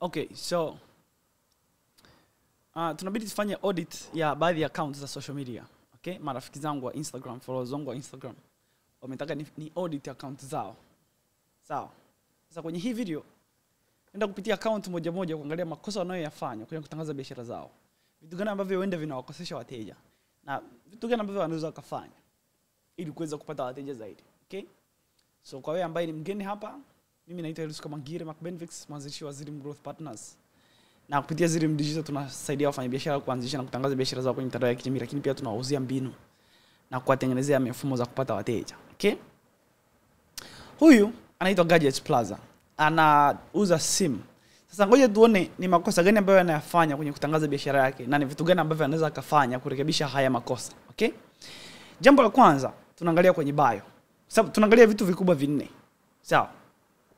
Okay, so tunabidi tufanye audit ya baadhi ya accounts za social media. Okay, marafiki zangu wa Instagram, followers wangu wa Instagram wametaka ni audit account zao. Sawa. Sasa kwenye hii video nenda kupitia account moja moja kuangalia makosa wanayoyafanya kwenye kutangaza biashara zao. Vitu gani ambavyo huenda vinawakosesha wateja na vitu gani ambavyo wanaweza kufanya ili kuweza kupata wateja zaidi. Okay? So kwa wewe ambaye ni mgeni hapa, mimi naitwa Eluska Mangire Macbenfix, mwanzilishi wa Zirim Growth Partners. Na kupitia Zirim Digital tunasaidia wafanyabiashara kuanzisha na kutangaza biashara zao kwenye mitandao ya kijamii, lakini pia tunawauzia mbinu na kuwatengenezea mifumo za kupata wateja. Okay? Huyu anaitwa Gadgets Plaza. Anauza simu. Sasa ngoja tuone ni makosa gani ambayo anayafanya kwenye kutangaza biashara yake na ni vitu gani ambavyo anaweza kufanya kurekebisha haya makosa. Okay? Jambo la kwanza, tunaangalia kwenye bio. Sababu tunaangalia vitu vikubwa vinne. Sawa?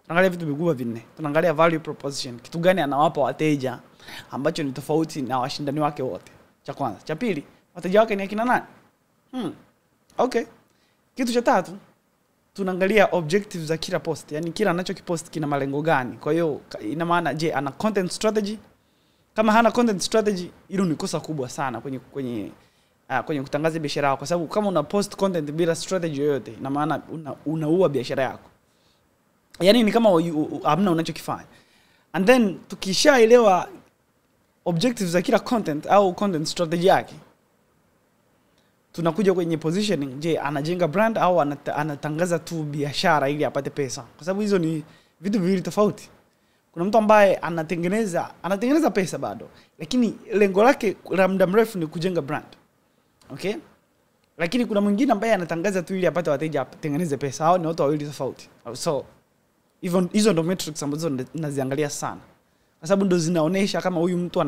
Tunaangalia vitu vikubwa vinne. Tunaangalia value proposition. Kitu gani anawapa wateja ambacho ni tofauti na washindani wake wote. Cha kwanza. Cha pili, wateja wake ni akina nani? Okay. Kitu cha tatu, tunaangalia objectives za kila post. Yaani kila anachokipost kina malengo gani. Kwa hiyo ina maana je, ana content strategy? Kama hana content strategy, hilo ni kosa kubwa sana kwenye kutangaza biashara yako, kwa sababu kama una post content bila strategy yoyote, ina maana unaua biashara yako. Yaani ni kama hamna unachokifanya. And then tukishaelewa objectives za kila content au content strategy yake, tunakuja kwenye positioning. Je, anajenga brand au anatangaza tu biashara ili apate pesa? Kwa sababu hizo ni vitu viwili tofauti. Kuna mtu ambaye anatengeneza pesa bado, lakini lengo lake la muda mrefu ni kujenga brand. Okay? Lakini kuna mwingine ambaye anatangaza tu ili apate wateja, atengeneze pesa. Hao ni watu wawili tofauti. So even hizo ndo metrics ambazo naziangalia sana, kwa sababu ndo zinaonesha kama huyu mtu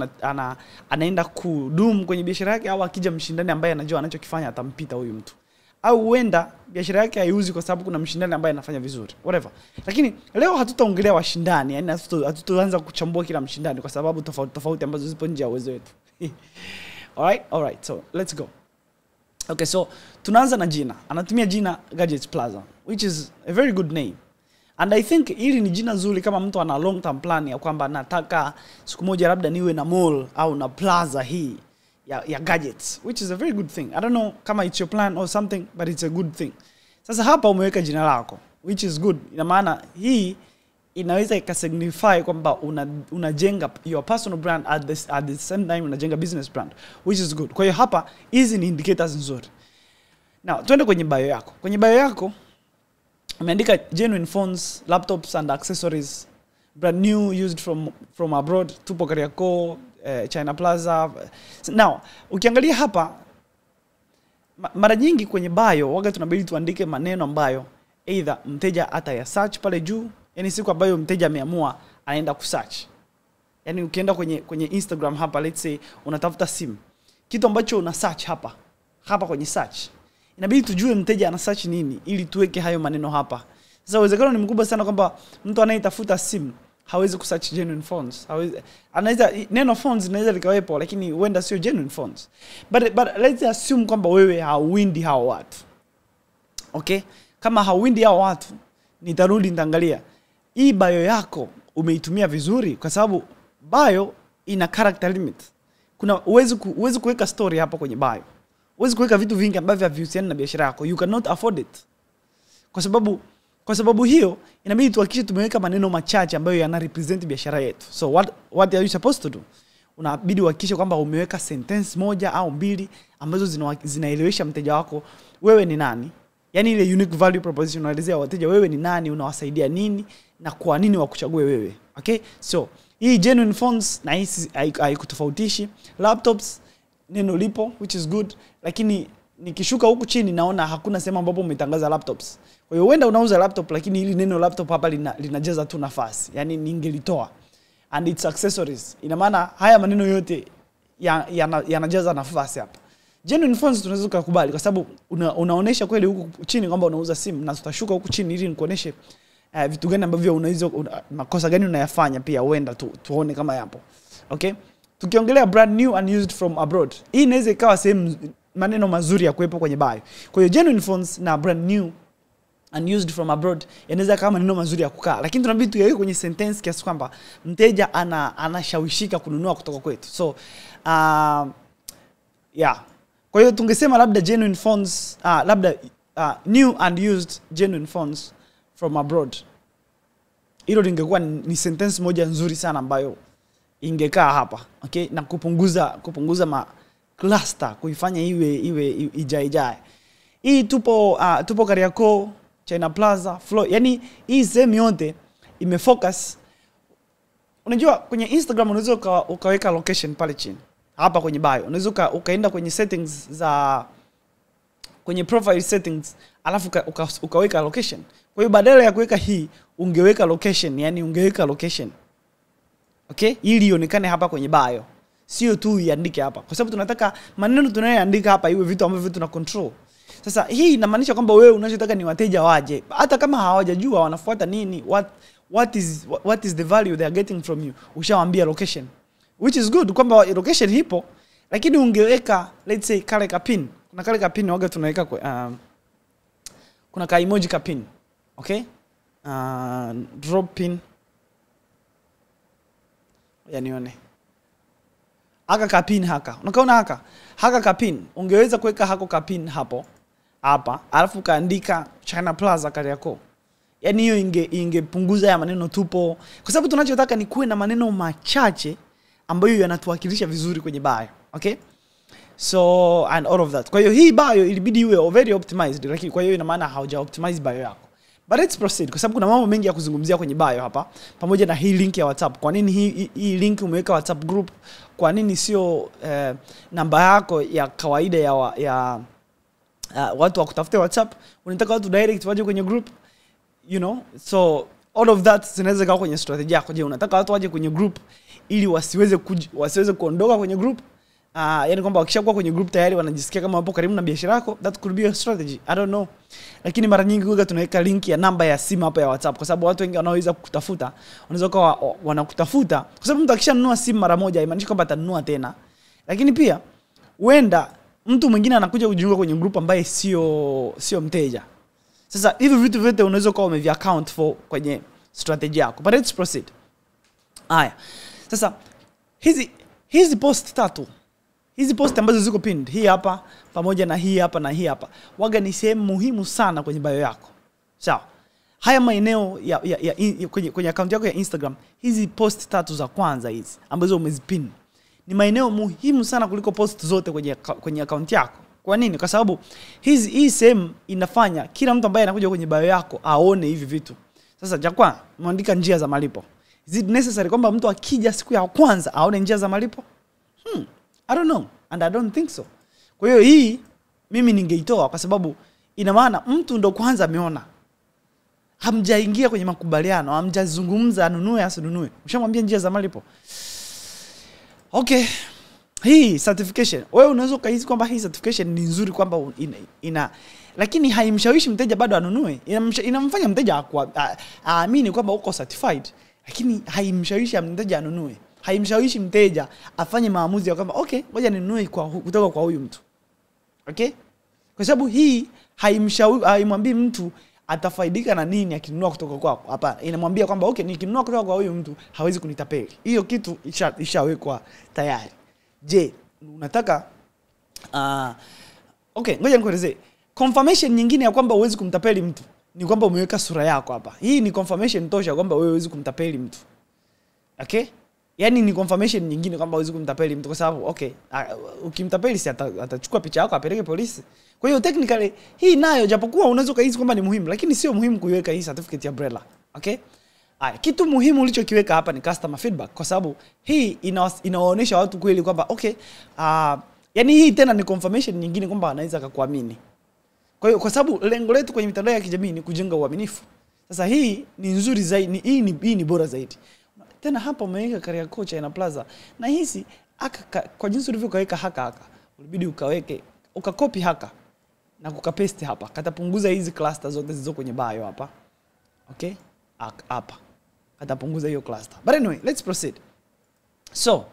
anaenda kudumu kwenye biashara yake au akija mshindani ambaye anajua anachokifanya atampita huyu mtu, au huenda biashara yake haiuzi kwa sababu kuna mshindani ambaye anafanya vizuri, whatever. Lakini leo hatutaongelea washindani, yani hatutaanza kuchambua kila mshindani kwa sababu tofauti ambazo zipo nje ya uwezo wetu. Alright, so let's go. Okay, so tunaanza na jina. Anatumia jina Gadgets Plaza, which is a very good name. And I think hili ni jina nzuri kama mtu ana long term plan ya kwamba nataka siku moja labda niwe na mall au na plaza hii ya gadgets, which is a very good thing. I don't know kama it's your plan or something, but it's a good thing. Sasa hapa umeweka jina lako, which is good. Ina maana hii inaweza ikasignify kwamba unajenga your personal brand at the same time unajenga business brand, which is good. Kwa hiyo hapa hizi ni indicators nzuri. Now twende kwenye bio yako. Kwenye bio yako umeandika genuine phones, laptops and accessories, brand new, used from abroad, tupo Kariakoo, China Plaza. Now ukiangalia hapa, mara nyingi kwenye bio waga tunabidi tuandike maneno ambayo either mteja ataya search pale juu, yani siku ambayo mteja ameamua anaenda kusearch. Yani ukienda kwenye Instagram hapa, let's say unatafuta simu, kitu ambacho una search hapa kwenye search, inabidi tujue mteja ana search nini ili tuweke hayo maneno hapa. Sasa uwezekano ni mkubwa sana kwamba mtu anayetafuta simu hawezi kusearch genuine phones. Anaweza neno phones inaweza likawepo, lakini huenda sio genuine phones. But let's assume kwamba wewe hauwindi hao watu. Okay? Kama hauwindi hao watu, nitarudi nitaangalia hii bio yako umeitumia vizuri, kwa sababu bio ina character limit. Kuna uwezi kuweka story hapa kwenye bio. Uwezi kuweka vitu vingi ambavyo havihusiani na biashara yako. You cannot afford it. Kwa sababu hiyo inabidi tuhakikishe tumeweka maneno machache ambayo yana represent biashara yetu. So what are you supposed to do? Unabidi uhakikishe kwamba umeweka sentence moja au mbili ambazo zinaelewesha mteja wako wewe ni nani. Yaani ile unique value proposition, unaelezea wateja wewe ni nani, unawasaidia nini na kwa nini wakuchague wewe. Okay? So hii genuine phones na hii haikutofautishi. Laptops neno lipo, which is good, lakini nikishuka huku chini naona hakuna sehemu ambapo umetangaza laptops. Kwa hiyo huenda unauza laptop, lakini hili neno laptop hapa linajaza tu nafasi. Yaani ningelitoa. And it's accessories. Ina maana haya maneno yote yanajaza nafasi hapa. Genuine phones tunaweza kukubali kwa sababu unaonesha kweli huku chini kwamba unauza simu, na tutashuka huku chini ili nikuoneshe vitu gani ambavyo unaweza makosa gani unayafanya pia huenda tuone kama yapo. Okay? Tukiongelea brand new and used from abroad, hii inaweza ikawa sehemu maneno mazuri ya kuwepo kwenye bio. Kwa hiyo genuine phones na brand new and used from abroad yanaweza kama maneno mazuri ya kukaa, lakini tunabidi tuyaweke kwenye sentence kiasi kwamba mteja anashawishika kununua kutoka kwetu. So yeah, kwa hiyo tungesema labda genuine phones, labda new and used genuine phones from abroad. Hilo lingekuwa ni sentence moja nzuri sana ambayo ingekaa hapa, okay, na kupunguza ma cluster, kuifanya iwe ijae. Hii tupo Kariakoo, China Plaza, Flow. Yani hii sehemu yote imefocus. Unajua kwenye Instagram unaweza ukaweka location pale chini. Hapa kwenye bio unaweza ukaenda kwenye settings za kwenye profile settings, alafu ukaweka location. Kwa hiyo badala ya kuweka hii ungeweka location, yani ungeweka location. Okay? Ili ionekane hapa kwenye bio. Sio tu iandike hapa. Kwa sababu tunataka maneno tunayoandika hapa iwe vitu ambavyo tuna control. Sasa hii inamaanisha kwamba wewe unachotaka ni wateja waje. Hata kama hawajajua wanafuata nini, what is the value they are getting from you. Ushawaambia location. Which is good kwamba location hipo, lakini ungeweka let's say kale ka pin. Kuna kale ka pin waga tunaweka kuna ka emoji ka pin. Okay? Drop pin. Ya nione. Haka ka pin haka. Unakaona haka? Haka ka pin. Ungeweza kuweka hako ka pin hapo. Hapa, alafu kaandika China Plaza Kariakoo. Yaani hiyo ingepunguza ya maneno tupo. Kwa sababu tunachotaka ni kuwe na maneno machache ambayo yanatuwakilisha vizuri kwenye bio. Okay? So and all of that. Kwa hiyo hii bio ilibidi iwe very optimized, lakini kwa hiyo ina maana hauja optimize bio yako. But let's proceed kwa sababu kuna mambo mengi ya kuzungumzia kwenye bio hapa, pamoja na hii link ya WhatsApp. Kwa nini hii link umeweka WhatsApp group? Kwa nini sio namba yako ya kawaida ya watu wa kutafuta WhatsApp? Unataka watu direct waje kwenye group, you know? So all of that zinaweza kuwa kwenye strategy yako. Je, unataka watu waje kwenye group ili wasiweze kuondoka kwenye group? Yani kwamba wakishakuwa kwenye group tayari wanajisikia kama wapo karibu na biashara yako. That could be a strategy, I don't know. Lakini mara nyingi huwa tunaweka link ya namba ya simu hapa ya WhatsApp kwa sababu watu wengi wanaweza kukutafuta. Wanaweza kuwa wanakutafuta kwa sababu mtu akishanunua simu mara moja haimaanishi kwamba atanunua tena. Lakini pia huenda mtu mwingine anakuja kujiunga kwenye group ambaye sio mteja. Sasa hivi vitu vyote unaweza kuwa umevi account for kwenye strategy yako. But let's proceed. Haya. Sasa hizi post tatu. Hizi post ambazo ziko pinned, hii hapa pamoja na hii hapa na hii hapa, waga ni sehemu muhimu sana kwenye bio yako. Sawa. Haya maeneo kwenye account yako ya Instagram, hizi post tatu za kwanza hizi ambazo umezipin ni maeneo muhimu sana kuliko post zote kwenye account yako. Kwa nini? Kwa sababu hii sehemu inafanya kila mtu ambaye anakuja kwenye bio yako aone hivi vitu. Sasa jakwa muandika njia za malipo. Is it necessary kwamba mtu akija siku ya kwanza aone njia za malipo? I don't know and I don't think so. Kwa hiyo hii mimi ningeitoa kwa sababu ina maana mtu ndo kwanza ameona. Hamjaingia kwenye makubaliano, hamjazungumza anunue asinunue. Ushamwambia njia za malipo. Okay. Hii certification. Wewe unaweza kuhisi kwamba hii certification ni nzuri kwamba lakini haimshawishi mteja bado anunue. Inamfanya mteja aamini kwamba uko certified, lakini haimshawishi mteja anunue. Haimshawishi mteja afanye maamuzi ya kwamba okay, ngoja ninunue kutoka kwa huyu mtu. Okay? Kwa sababu hii haimwambii mtu atafaidika na nini akinunua kutoka kwako. Hapa inamwambia kwamba okay, nikinunua kutoka kwa huyu mtu hawezi kunitapeli. Hiyo kitu ishawekwa tayari. Je, unataka okay, ngoja nikuelezee. Confirmation nyingine ya kwamba huwezi kumtapeli mtu ni kwamba umeweka sura yako hapa. Hii ni confirmation tosha kwamba wewe huwezi kumtapeli mtu. Okay? Yani ni confirmation nyingine kwamba huwezi kumtapeli mtu kwa sababu okay, ukimtapeli si atachukua picha yako apeleke polisi. Kwa hiyo technically hii nayo japokuwa unaweza kuhisi kwamba ni muhimu, lakini sio muhimu kuiweka hii certificate ya BRELA. Okay? Kitu muhimu ulichokiweka hapa ni customer feedback kwa sababu hii inawaonesha watu kweli kwamba okay, yani hii tena ni confirmation nyingine kwamba anaweza kukuamini. Kwa hiyo kwa sababu lengo letu kwenye mitandao ya kijamii ni kujenga uaminifu. Sasa hii ni nzuri zaidi, hii ni bora zaidi. Tena hapa umeweka Kariakoo China Plaza na hizi kwa jinsi ulivyoweka haka ulibidi ukakopi haka na kukapaste hapa. Katapunguza hizi cluster zote zilizo kwenye bio hapa. Okay? Hapa. Katapunguza hiyo cluster. But anyway, let's proceed. So,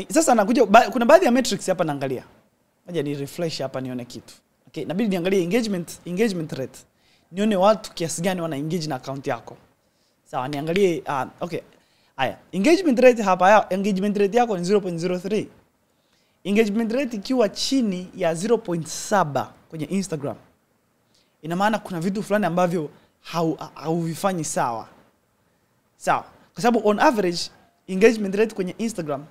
sasa nakuja kuna baadhi ya metrics hapa naangalia. Ngoja ni refresh hapa nione kitu. Okay, inabidi niangalie engagement rate. Nione watu kiasi gani wana engage na account yako. Sawa, niangalie okay. Haya, engagement rate hapa, engagement rate yako ni 0.03. Engagement rate ikiwa chini ya 0.7 kwenye Instagram, ina maana kuna vitu fulani ambavyo hauvifanyi sawa. Sawa, kwa sababu on average engagement rate kwenye Instagram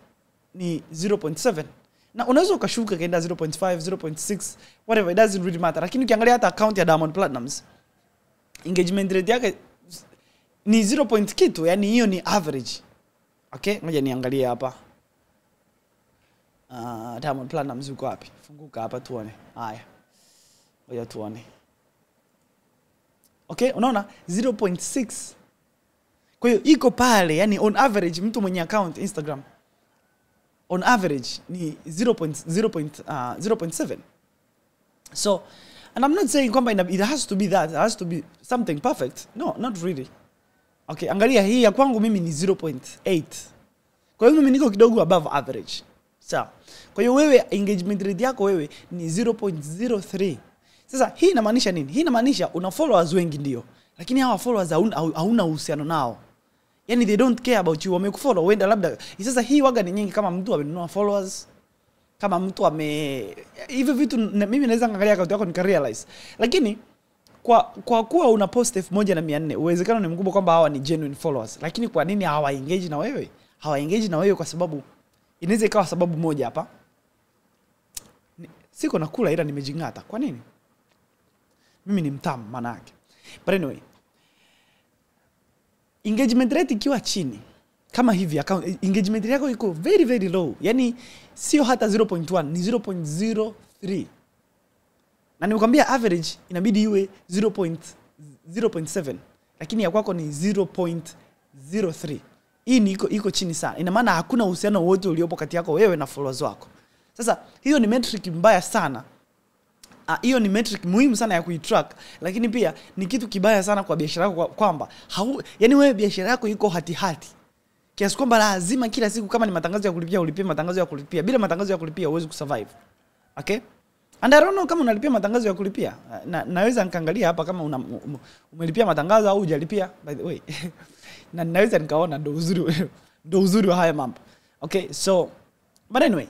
ni 0.7. Na unaweza ukashuka kaenda 0.5, 0.6, whatever, it doesn't really matter. Lakini ukiangalia hata account ya Diamond Platnumz, engagement rate yake ni 0 point kitu, yani hiyo ni average. Okay, ngoja niangalie hapa. Diamond Platnumz yuko wapi? Funguka hapa tuone. Haya. Ngoja tuone. Okay, unaona 0.6. Kwa hiyo iko pale, yani on average mtu mwenye account Instagram on average ni 0.7. So, and I'm not saying kwamba it has to be that, it has to be something perfect. No, not really. Okay, angalia hii ya kwangu mimi ni 0.8. Kwa hiyo mimi niko kidogo above average. Sawa. Kwa hiyo wewe engagement rate yako wewe ni 0.03. Sasa hii inamaanisha nini? Hii inamaanisha una followers wengi ndio, lakini hawa followers hauna uhusiano nao. Yani they don't care about you, wamekufollow wenda labda. Sasa hii waga ni nyingi kama mtu amenunua followers, kama mtu hivyo vitu mimi naweza angalia account yako nikarealize. Lakini kwa kuwa una post 1400, uwezekano ni mkubwa kwamba hawa ni genuine followers. Lakini kwa nini hawa engage na wewe? Hawa engage na wewe kwa sababu inaweza ikawa sababu moja hapa. Siko nakula ila nimejingata. Kwa nini? Mimi ni mtamu maana yake. But anyway, engagement rate ikiwa chini kama hivi, account engagement rate yako iko very very low, yani sio hata 0.1, ni 0.03. Na nimekwambia average inabidi iwe 0.7, lakini ya kwako ni 0.03. Hii ni iko chini sana. Ina maana hakuna uhusiano wote uliopo kati yako wewe na followers wako. Sasa hiyo ni metric mbaya sana. Hiyo ni metric muhimu sana ya kuitrack, lakini pia ni kitu kibaya sana kwa biashara yako kwamba yani wewe biashara yako iko hati. Kiasi kwamba lazima kila siku kama ni matangazo ya kulipia ulipie matangazo ya kulipia. Bila matangazo ya kulipia huwezi kusurvive. Okay? And I don't know kama unalipia matangazo ya kulipia. Naweza nikaangalia hapa kama umelipia matangazo au hujalipia, by the way. Na naweza nikaona ndo uzuri wa haya mambo. Okay? So but anyway,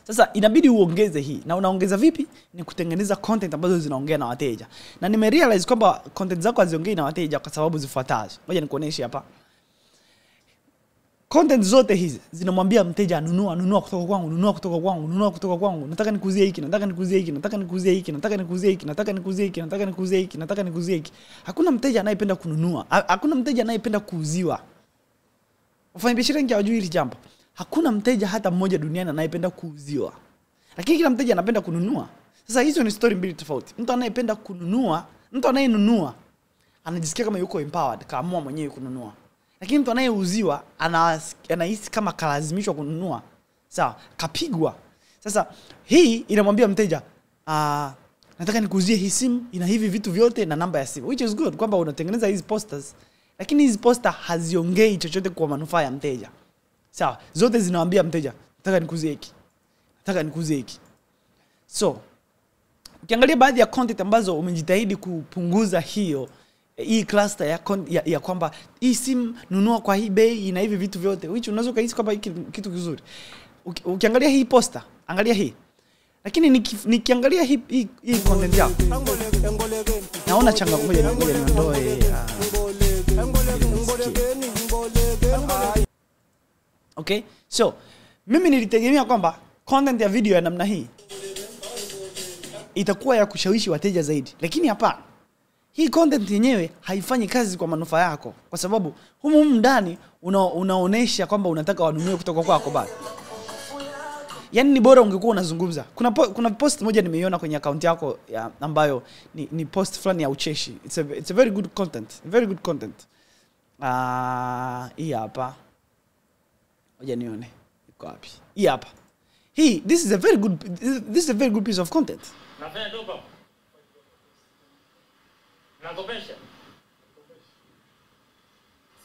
sasa inabidi uongeze hii. Na unaongeza vipi? Ni kutengeneza content ambazo zinaongea na wateja. Na nimerealize kwamba content zako haziongei na wateja kwa sababu zifuatazo. Ngoja nikuoneshe hapa. Content zote hizi zinamwambia mteja nunua kutoka kwangu, nunua kutoka kwangu, nunua kutoka kwangu. Nataka nikuuzie hiki, nataka nikuuzie hiki, nataka nikuuzie hiki, nataka nikuuzie hiki, nataka nikuuzie hiki, nataka nikuuzie hiki, nataka nikuuzie hiki. Hakuna mteja anayependa kununua. Hakuna mteja anayependa kuuziwa. Wafanyabiashara wengi hawajui hili jambo. Hakuna mteja hata mmoja duniani anayependa kuuziwa. Lakini kila mteja anapenda kununua. Sasa hizo ni story mbili tofauti. Mtu anayependa kununua, mtu anayenunua anajisikia kama yuko empowered, kaamua mwenyewe kununua. Lakini mtu anayeuziwa anahisi kama kalazimishwa kununua. Sawa, kapigwa. Sasa hii inamwambia mteja, nataka nikuuzie hii simu, ina hivi vitu vyote na namba ya simu. Which is good kwamba unatengeneza hizi posters, lakini hizi poster haziongei chochote kwa manufaa ya mteja. Sawa, zote zinawaambia mteja, nataka nikuuzie hiki, nataka nikuuzie hiki. So, ukiangalia baadhi ya content ambazo umejitahidi kupunguza hii cluster ya kwamba hii simu nunua kwa hii bei na hivi vitu vyote, which unaweza kuhisi kwamba hiki kitu kizuri. Ukiangalia hii poster, angalia hii. Lakini nikiangalia hii content yako, naona changamoto moja niondoe. Okay? So, mimi nilitegemea kwamba content ya video ya namna hii itakuwa ya kushawishi wateja zaidi. Lakini hapana. Hii content yenyewe haifanyi kazi kwa manufaa yako, kwa sababu humu ndani unaonesha kwamba unataka wanunue kutoka kwako bado. Yaani ni bora ungekuwa unazungumza. Kuna post moja nimeiona kwenye account yako ambayo ni post fulani ya ucheshi. It's a very good content. Very good content. Hii hapa. Ngoja nione. Iko wapi? Hii hapa. This is a very good piece of content. Nafanya dopa. Nakopesha.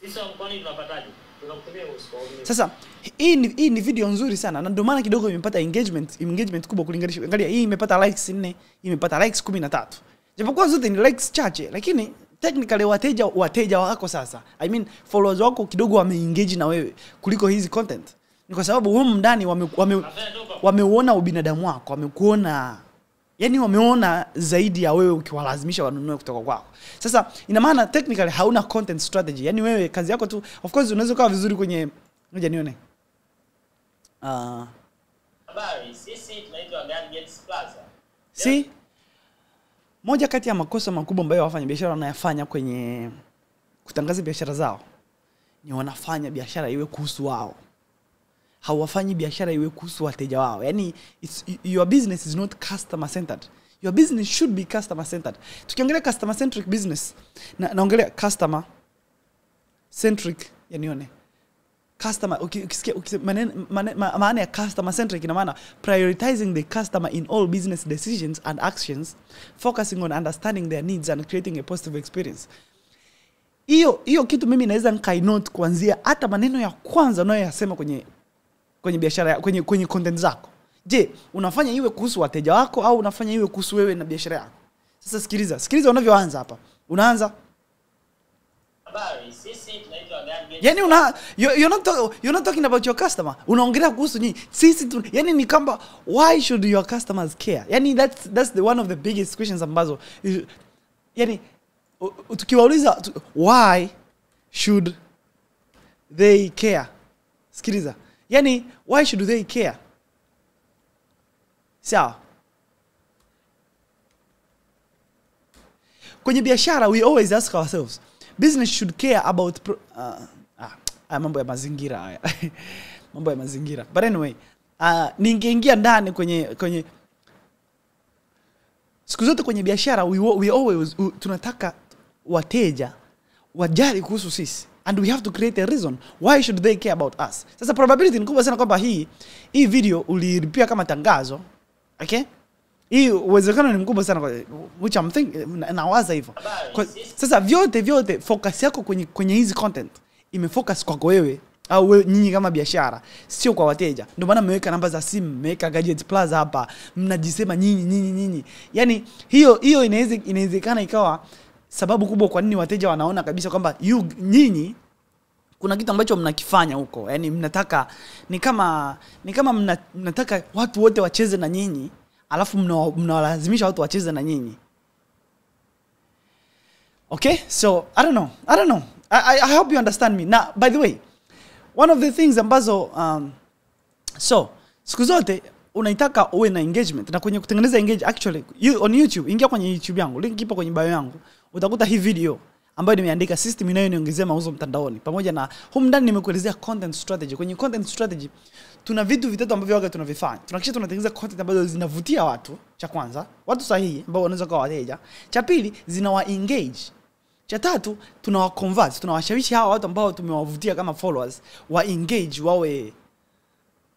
Sisi wa mkoani tunapataje? Tunakutumia usikooni. Sasa hii ni video nzuri sana na ndio maana kidogo imepata engagement kubwa kulinganisha. Angalia hii imepata likes 4, hii imepata likes 13. Japokuwa zote ni likes chache lakini technically wateja wako sasa. I mean followers wako kidogo wameengage na wewe kuliko hizi content. Ni kwa sababu huko ndani wameuona ubinadamu wako, wamekuona yani wameona zaidi ya wewe ukiwalazimisha wanunue kutoka kwako. Sasa ina maana technically hauna content strategy. Yani wewe kazi yako tu, of course unaweza kuwa vizuri kwenye ngoja nione. Habari, sisi tunaitwa Gadgets Plaza. Si moja kati ya makosa makubwa ambayo wafanya biashara wanayafanya kwenye kutangaza biashara zao ni wanafanya biashara iwe kuhusu wao. Hawafanyi biashara iwe kuhusu wateja wao. Yani your business is not customer centered. Your business should be customer centered. Tukiongelea customer centric business naongelea customer centric, yani nione customer ukisikia maana ya customer centric ina maana prioritizing the customer in all business decisions and actions, focusing on understanding their needs and creating a positive experience. Hiyo kitu mimi naweza nikainote kuanzia hata maneno ya kwanza unayoyasema kwenye biashara kwenye content zako. Je, unafanya iwe kuhusu wateja wako au unafanya iwe kuhusu wewe na biashara yako? Sasa sikiliza unavyoanza hapa. Unaanza habari, sisi tunaitwa Gadgets. Yani you're not talking about your customer. Unaongelea kuhusu nyinyi. Sisi yani ni kamba why should your customers care? Yani that's the one of the biggest questions ambazo yani tukiwauliza why should they care? Sikiliza. Yani why should they care? Sawa. Kwenye biashara we always ask ourselves, business should care about mambo ya mazingira haya. Mambo ya mazingira. But anyway, ningeingia ndani kwenye siku zote kwenye biashara we always tunataka wateja wajali kuhusu sisi. And we have to create a reason why should they care about us. Sasa probability ni kubwa sana kwamba hii video uliripia kama tangazo. Okay? Hii uwezekano ni mkubwa sana which I'm thinking nawaza hivyo. Sasa vyote focus yako kwenye hizi content imefocus kwako wewe au wewe nyinyi kama biashara, sio kwa wateja. Ndio maana mmeweka namba za simu, mmeweka Gadgets Plaza hapa, mnajisema nyinyi. Yaani hiyo inawezekana ikawa sababu kubwa kwa nini wateja wanaona kabisa kwamba nyinyi kuna kitu ambacho mnakifanya huko. Yaani mnataka ni kama mnataka watu wote wacheze na nyinyi, alafu mnawalazimisha watu wacheze na nyinyi. Okay? So, I don't know. I hope you understand me. Now, by the way, one of the things ambazo siku zote unaitaka uwe na engagement na kwenye kutengeneza actually on YouTube, ingia kwenye YouTube yangu, link ipo kwenye bio yangu, utakuta hii video ambayo nimeandika system inayoniongezea mauzo mtandaoni. Pamoja na humu ndani nimekuelezea content strategy. Kwenye content strategy tuna vitu vitatu ambavyo waga tunavifanya. Tunahakikisha tunatengeneza content ambazo zinavutia watu. Cha kwanza, watu sahihi ambao wanaweza kuwa wateja. Cha pili, zinawa engage. Cha tatu, tunawa convert, tunawashawishi hawa watu ambao tumewavutia kama followers wa engage, wawe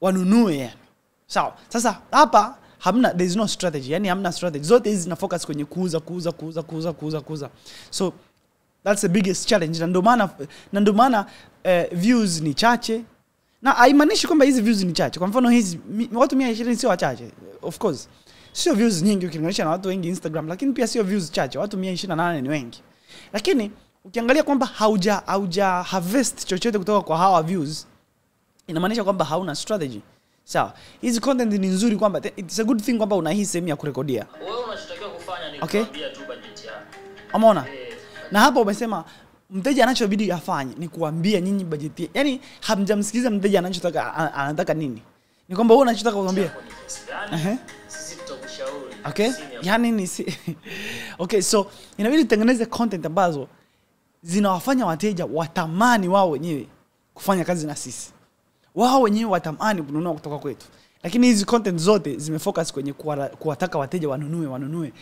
wanunue yani. Sawa. Sasa hapa there is no strategy. Yani hamna strategy. Zote hizi zina focus kwenye kuuza. So that's the biggest challenge. Na ndio maana views ni chache. Na haimaanishi kwamba hizi views ni chache. Kwa mfano hizi watu 120 sio wachache. Of course. Sio views nyingi ukilinganisha na watu wengi Instagram, lakini pia sio views chache. Watu 128 ni wengi. Lakini ukiangalia kwamba hauja harvest chochote kutoka kwa hawa views, inamaanisha kwamba hauna strategy. Sawa. Hizi content ni nzuri kwamba it's a good thing kwamba una hii sehemu ya kurekodia. Wewe unachotakiwa kufanya ni kuambia tu budget yako. Umeona? Na hapo umesema mteja anachobidi afanye ni kuambia nyinyi budget. Yaani hamjamsikiza mteja anachotaka anataka nini. Ni kwamba wewe unachotaka kumwambia. Sisi tutakushauri. Okay? Yaani ni okay, so inabidi tengeneze content ambazo zinawafanya wateja watamani wao wenyewe kufanya kazi na sisi. Wao wenyewe watamani kununua kutoka kwetu. Lakini hizi content zote zimefocus kwenye kuwataka wateja wanunue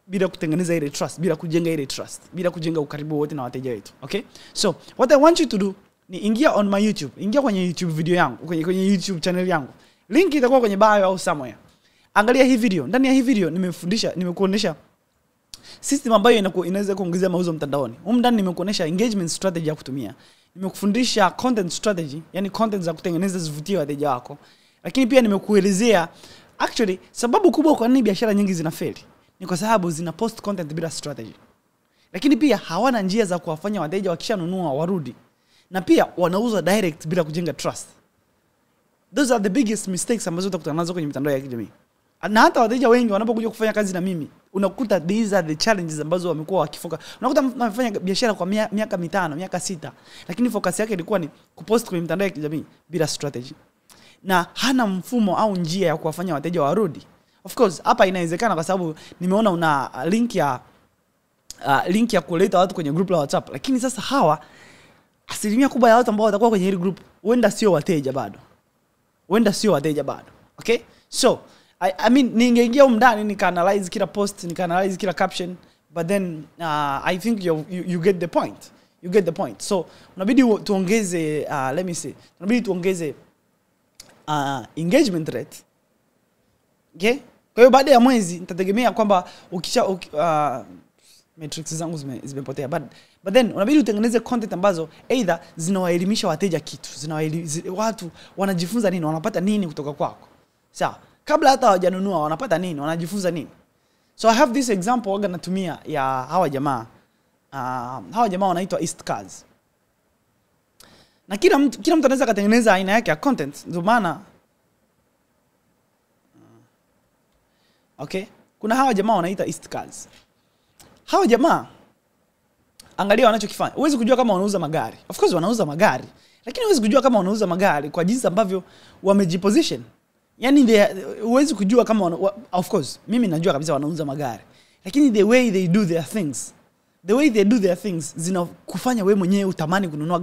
bila kutengeneza ile trust, bila kujenga ile trust, bila kujenga ukaribu wote na wateja wetu. Okay? So, what I want you to do ni ingia on my YouTube, ingia kwenye YouTube video yangu, kwenye YouTube channel yangu. Link itakuwa kwenye bio au somewhere. Angalia hii video. Ndani ya hii video nimekuonesha system ambayo inaweza kuongezea mauzo mtandaoni. Huko ndani nimekuonesha engagement strategy ya kutumia. Nimekufundisha content strategy, yani content za kutengeneza zivutie wateja wako. Lakini pia nimekuelezea actually sababu kubwa kwa nini biashara nyingi zinafeli ni kwa sababu zina post content bila strategy. Lakini pia hawana njia za kuwafanya wateja wakishanunua warudi. Na pia wanauza direct bila kujenga trust. Those are the biggest mistakes ambazo utakutana nazo kwenye mitandao ya kijamii. Na hata wateja wengi wanapokuja kufanya kazi na mimi, unakuta these are the challenges ambazo wamekuwa wakifoka. Unakuta mtu anafanya biashara kwa miaka 5, miaka 6, lakini focus yake ilikuwa ni kupost kwenye mitandao ya kijamii bila strategy. Na hana mfumo au njia ya kuwafanya wateja warudi. Of course, hapa inawezekana kwa sababu nimeona una link ya kuleta watu kwenye group la WhatsApp, lakini sasa hawa asilimia kubwa ya watu ambao watakuwa kwenye hili group huenda sio wateja bado. Okay? So, I mean ningeingia ndani nika-analyze kila post, nika-analyze kila caption, but then I think you get the point. So, unabidi tuongeze let me see. Unabidi tuongeze engagement rate. Okay? Kwa hiyo baada ya mwezi nitategemea kwamba metrics zangu zimepotea, but then unabidi utengeneze content ambazo either zinawaelimisha wateja kitu, watu wanajifunza nini, wanapata nini kutoka kwako. Sawa? Kabla hata hawajanunua wanapata nini, wanajifunza nini. So I have this example waga natumia ya hawa jamaa. Hawa jamaa wanaitwa East Cars. Na kila mtu anaweza kutengeneza aina yake ya content, ndio maana okay, kuna hawa jamaa wanaita East Cars. Hawa jamaa angalia wanachokifanya. Huwezi kujua kama wanauza magari. Of course wanauza magari, lakini huwezi kujua kama wanauza magari kwa jinsi ambavyo wamejiposition. Yani huwezi kujua kama of course mimi najua kabisa wanauza magari, lakini the way they do their things zinakufanya wewe mwenyewe utamani kununua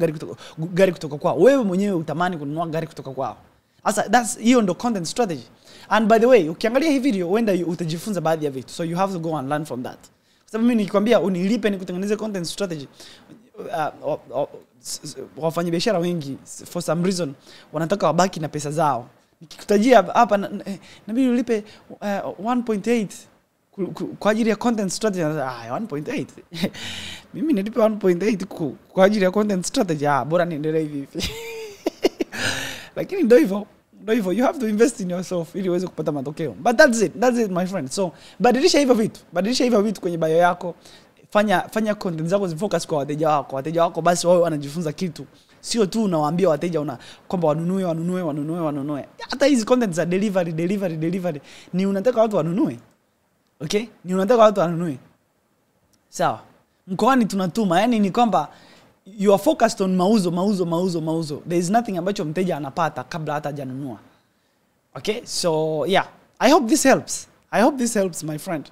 gari kutoka kwao. Wewe mwenyewe utamani kununua gari kutoka kwao. Sasa hiyo ndo content strategy. And by the way, ukiangalia hii video uenda utajifunza baadhi ya vitu. So you have to go and learn from that. Kwa sababu mimi nikikwambia unilipe nikutengeneze content strategy, wafanya biashara wengi for some reason wanataka wabaki na pesa zao. Nikikutajia hapa nabidi ulipe 1.8 kwa ajili ya content strategy. 1.8 mimi nilipe 1.8 kwa ajili ya content strategy. Bora niendelee hivi. Lakini ndio hivyo, you have to invest in yourself ili uweze kupata matokeo. But that's it my friend. So badilisha hivyo vitu kwenye bio yako. Fanya content zako zifocus kwa wateja wako basi wao wanajifunza kitu. Sio tu unawaambia wateja kwamba wanunue. Hata hizi content za delivery ni unataka watu wanunue. Okay? Ni unataka watu wanunue. Sawa. Mkoani tunatuma, yani ni kwamba you are focused on mauzo. There is nothing ambacho mteja anapata kabla hata hajanunua. Okay? So, yeah. I hope this helps my friend.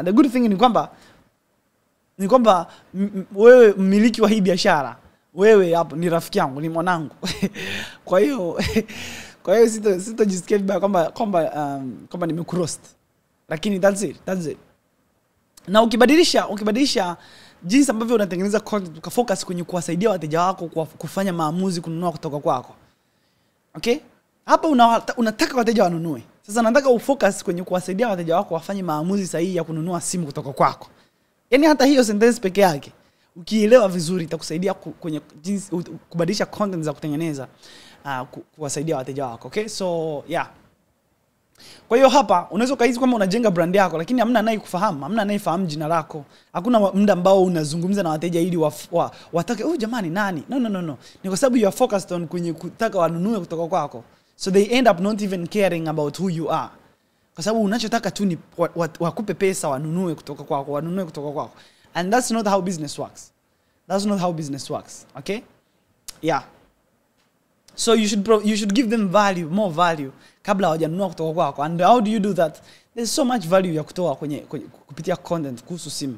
The good thing ni kwamba wewe mmiliki wa hii biashara, wewe hapo ni rafiki yangu, ni mwanangu. Kwa hiyo sitojisikia vibaya kwamba nimekuroast. Lakini that's it. Na ukibadilisha jinsi ambavyo unatengeneza content, ukafocus kwenye kuwasaidia wateja wako kufanya maamuzi kununua kutoka kwako. Okay? Hapa unataka wateja wanunue. Sasa nataka ufocus kwenye kuwasaidia wateja wako wafanye maamuzi sahihi ya kununua simu kutoka kwako. Yaani hata hiyo sentence peke yake ukielewa vizuri itakusaidia kwenye jinsi kubadilisha content za kutengeneza kuwasaidia wateja wako. Okay? So, yeah. Kwa hiyo hapa unaweza kaizi kwamba unajenga brand yako, lakini hamna anayekufahamu, hamna anayefahamu jina lako. Hakuna muda ambao unazungumza na wateja ili watake jamani nani. No. Ni kwa sababu you are focused on kwenye kutaka wanunue kutoka kwako. So they end up not even caring about who you are. Kwa sababu unachotaka tu ni wakupe pesa wanunue kutoka kwako. And that's not how business works. Okay? Yeah. So you should give them more value kabla hawajanunua kutoka kwako. And how do you do that? There's so much value ya kutoa kwenye kupitia content kuhusu simu.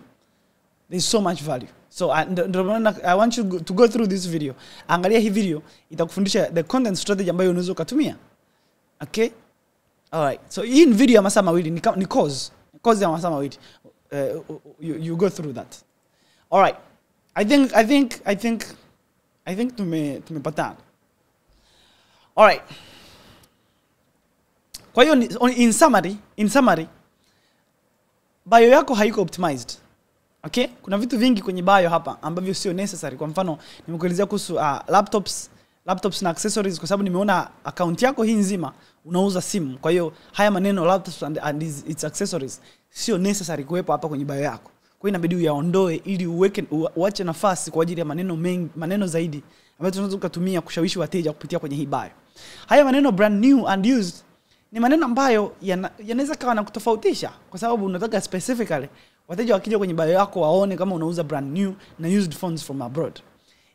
There's so much value. So I want you to go through this video. Angalia hii video itakufundisha the content strategy ambayo unaweza kutumia. Okay? Alright. So hii video ya masaa mawili ni course ya masaa mawili. You go through that. Alright. I think tumepatana. Alright. Kwa hiyo in summary bio yako haiko optimized. Okay? Kuna vitu vingi kwenye bio hapa ambavyo sio necessary. Kwa mfano, nimekuelezea kuhusu laptops na accessories kwa sababu nimeona account yako hii nzima unauza simu. Kwa hiyo haya maneno laptops and its accessories sio necessary kuwepo hapa kwenye bio yako. Kwa hiyo inabidi uyaondoe ili uache nafasi kwa ajili ya maneno zaidi ambayo tunaweza kutumia kushawishi wateja kupitia kwenye hii bio. Haya maneno brand new and used ni maneno ambayo yanaweza kawa na kutofautisha kwa sababu unataka specifically wateja wakija kwenye bio yako waone kama unauza brand new na used phones from abroad.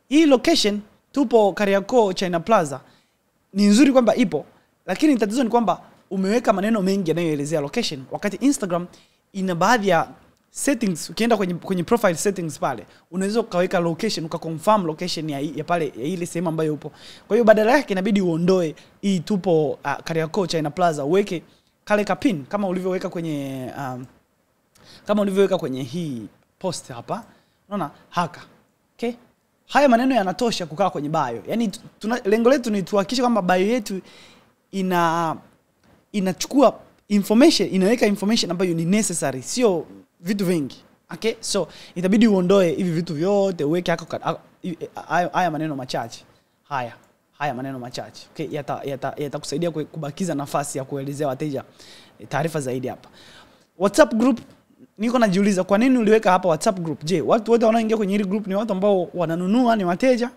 Hii location tupo Kariakoo China Plaza ni nzuri kwamba ipo, lakini tatizo ni kwamba umeweka maneno mengi yanayoelezea location wakati Instagram ina baadhi ya settings. Ukienda kwenye profile settings pale unaweza ukaweka location ukaconfirm location ya pale ya ile sehemu ambayo upo. Kwa hiyo badala yake inabidi uondoe hii tupo Kariakoo China Plaza, uweke kale ka pin kama ulivyoweka kwenye hii post hapa. Unaona haka. Okay? Haya maneno yanatosha kukaa kwenye bio. Yaani lengo letu ni tuhakikishe kwamba bio yetu inachukua information, inaweka information ambayo ni necessary, sio vitu vingi. Okay? So itabidi uondoe hivi vitu vyote, uweke haya maneno machache. Haya maneno machache. Okay? Yatakusaidia kubakiza nafasi ya kuelezea wateja taarifa zaidi hapa. WhatsApp group, niko najiuliza kwa nini uliweka hapa WhatsApp group? Je, watu wote wanaoingia kwenye hili group ni watu ambao wananunua, ni wateja?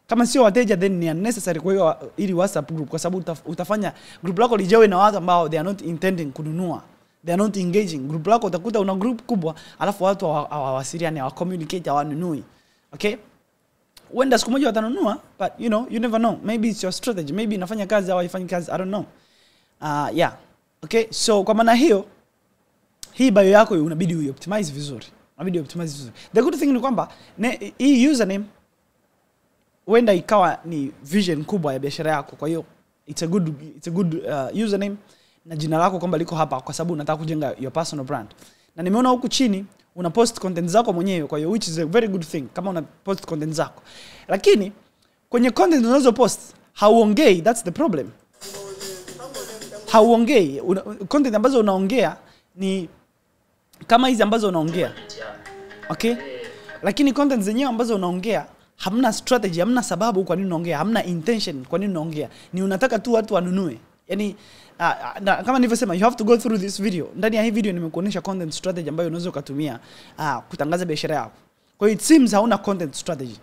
Kama sio wateja then ni unnecessary kwa hiyo ili WhatsApp group kwa sababu utafanya group lako lijawe na watu ambao they are not intending kununua. They are not engaging. Group lako utakuta una group kubwa alafu watu hawasiliane, hawacommunicate, hawanunui. Okay? Wenda siku moja watanunua, but you never know. Maybe it's your strategy. Maybe inafanya kazi au haifanyi kazi, I don't know. Yeah. Okay? So kwa maana hiyo hii bio yako unabidi uoptimize vizuri. The good thing ni kwamba hii username wenda ikawa ni vision kubwa ya biashara yako. Kwa hiyo it's a good username na jina lako kwamba liko hapa kwa sababu unataka kujenga your personal brand. Na nimeona huku chini una post content zako mwenyewe, kwa hiyo which is a very good thing kama una post content zako. Lakini kwenye content unazo post hauongei, that's the problem. Hauongei. Content ambazo unaongea ni kama hizi ambazo unaongea. Okay? Lakini content zenyewe ambazo unaongea hamna strategy, hamna sababu kwa nini unaongea, hamna intention kwa nini unaongea. Ni unataka tu watu wanunue. Yaani kama nilivyosema, you have to go through this video. Ndani ya hii video nimekuonyesha content strategy ambayo unaweza kutumia kutangaza biashara yako. Kwa hiyo it seems hauna content strategy.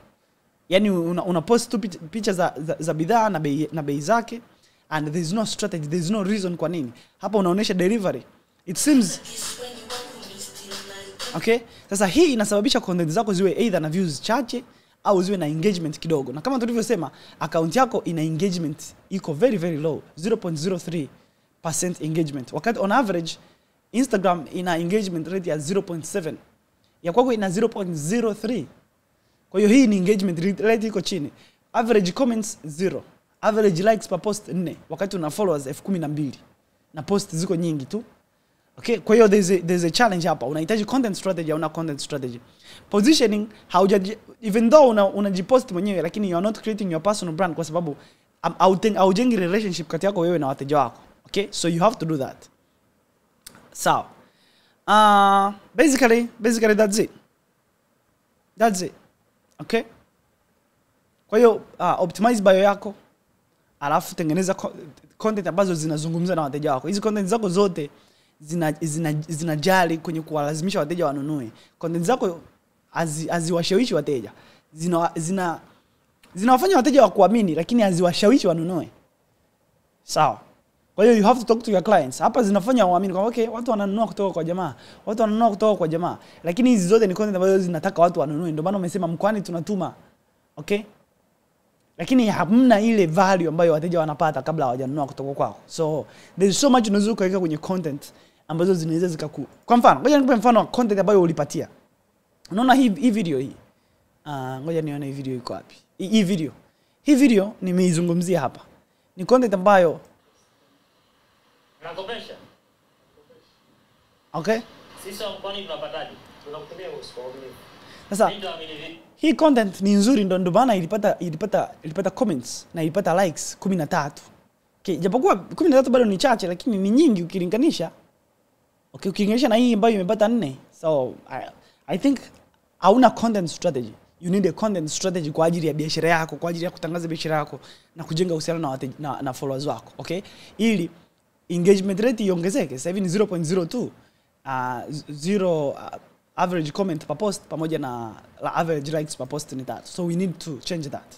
Yaani una post tu picha za bidhaa na bei zake and there is no strategy, there is no reason kwa nini. Hapa unaonyesha delivery. It seems okay? Sasa hii inasababisha content zako ziwe either na views chache au ziwe na engagement kidogo. Na kama tulivyosema, account yako ina engagement iko very very low, 0.03% engagement. Wakati on average Instagram ina engagement rate ya 0.7. Ya kwako ina 0.03. Kwa hiyo hii ni engagement rate iko chini. Average comments 0. Average likes per post 4 wakati una followers 12,000 na post ziko nyingi tu. Okay, kwa hiyo there's a challenge hapa. Unahitaji content strategy au una content strategy. Positioning, even though unajipost mwenyewe lakini you are not creating your personal brand kwa sababu haujengi relationship kati yako wewe na wateja wako. Okay? So you have to do that. So, basically that's it. Okay? Kwa hiyo optimize bio yako, alafu tengeneza content ambazo zinazungumza na wateja wako. Hizi content zako zote zinajali kwenye kuwalazimisha wateja wanunue. Content zako haziwashawishi wateja. Zinawafanya wateja wakuamini lakini haziwashawishi wanunue. Sawa. Kwa hiyo you have to talk to your clients. Hapa zinafanya waamini kwa okay, watu wananunua kutoka kwa jamaa. Lakini hizi zote ni content ambazo zinataka watu wanunue. Ndio maana umesema mkoani tunatuma. Okay? Lakini hamna ile value ambayo wateja wanapata kabla hawajanunua kutoka kwako. So there's so much unaweza kuweka kwenye content ambazo zinaweza zikaku. Kwa mfano, ngoja nikupe mfano wa content ambayo ulipatia. Unaona hii video hii. Ngoja nione hii video iko wapi. Hii video nimeizungumzia hapa. Ni content ambayo nakopesha. Okay? Sisi mkoani tunapataje? Tunakutumia usikooni. Sasa hii content ni nzuri ndo maana ilipata comments na ilipata likes 13. Okay, japokuwa 13 bado ni chache lakini ni nyingi ukilinganisha. Okay, ukiinganisha na hii ambayo imepata 4. So I think hauna content strategy. You need a content strategy kwa ajili ya biashara yako, kwa ajili ya kutangaza biashara yako na kujenga uhusiano na followers wako, okay? Ili engagement rate iongezeke. Sasa hivi ni 0.02. Zero average comment per post pamoja na average likes per post ni 3. So we need to change that.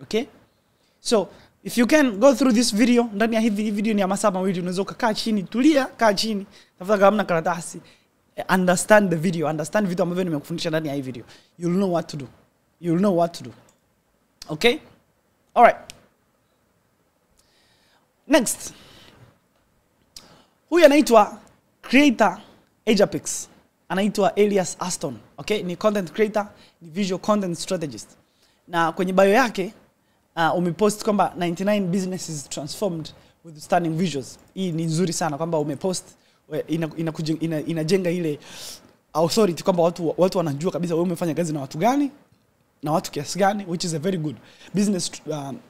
Okay? So if you can go through this video, ndani ya hii video ni ya masaa mawili, unaweza kukaa chini, tulia, kaa chini, tafuta kama karatasi, understand the video, understand vitu ambavyo nimekufundisha ndani ya hii video. You'll know what to do. You'll know what to do. Okay? All right. Next. Huyu anaitwa creator Ajax. Anaitwa Elias Aston. Okay? Ni content creator, ni visual content strategist. Na kwenye bio yake umepost kwamba 99 businesses transformed with stunning visuals. Hii ni nzuri sana kwamba umepost inajenga ile authority kwamba watu wanajua kabisa wewe umefanya kazi na watu gani na watu kiasi gani, which is a very good business.